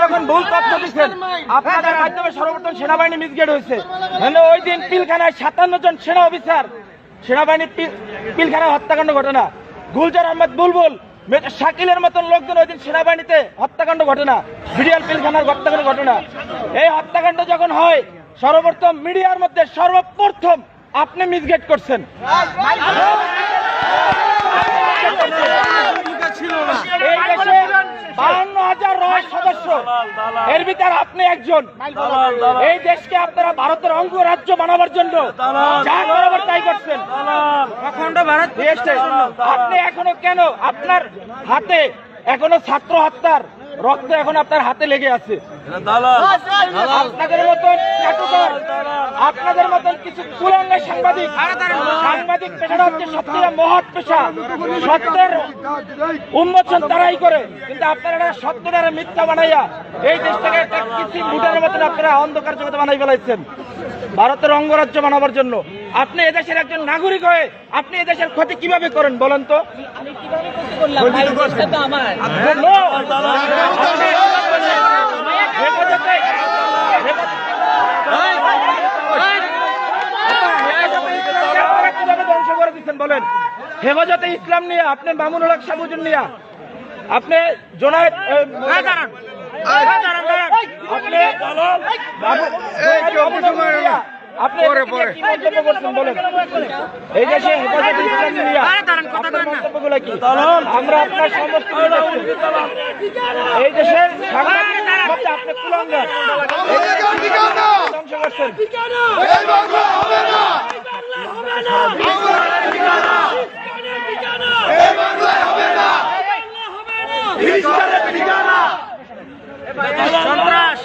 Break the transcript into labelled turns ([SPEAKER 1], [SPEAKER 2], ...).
[SPEAKER 1] যখন ভুল তথ্য দিচ্ছেন, আপনাদের মাধ্যমে সর্বপ্রথম সেনাবাহিনী মিসগাইড হয়েছে। মানে ওই দিন পিলখানায় 57 জন সেনা অফিসার সেনাবাহিনী পিলখানায় হত্যাকাণ্ড ঘটনা, গুলজার আহমেদ বুলবুল, শাকিলের মতন লোকজন ওই দিন সেনাবাহিনীতে হত্যাকাণ্ড ঘটনা, বিডিআর পিলখানার হত্যাকাণ্ড ঘটনা। এই হত্যাকাণ্ড যখন হয়, সর্বপ্রথম মিডিয়ার মধ্যে সর্বপ্রথম আপনি মিসগাইড করছেন। এই দেশে 52,000 রহস্য সদস্য, এর ভিতরে আপনি একজন। এই দেশকে আপনারা ভারতের অঙ্গরাজ্য বানাবার জন্য যা করাবার তাই করছেন। আপনি এখনো কেন, আপনার হাতে এখনো ছাত্র হত্যার রক্ত এখন আপনার হাতে লেগে আছে। আপনাদের মতন আপনাদের মতন কিছু কুলাঙ্গার সাংবাদিক পেশাটা হচ্ছে সত্যিটা মহৎ পেশা, সত্যের উন্মোচন তারাই করে, কিন্তু আপনারা সত্যটারে মিথ্যা বানাইয়া এই দেশটাকে একটা কৃত্রিম ভুটানের মতন আপনারা অন্ধকার জগতে বানাই ফেলাইছেন ভারতের অঙ্গরাজ্য বানাবার জন্য। আপনি এদেশের একজন নাগরিক হয়ে আপনি এদেশের ক্ষতি কিভাবে করেন বলেন তো? ধ্বংস করে দিচ্ছেন বলেন? হেফাজতে ইসলাম নিয়ে আপনি মামুনুল হক সাবুজুন নিয়ে আপনি জোনায়েদ আপনি কি মন্তব্য করছেন বলেন? এই দেশে হেফাজতে ইসলাম নিয়ে মন্তব্যগুলো কি? আমরা আপনার সমস্ত এই দেশের আপনি কুলাঙ্গার ধ্বংস করছেন।
[SPEAKER 2] সন্ত্রাস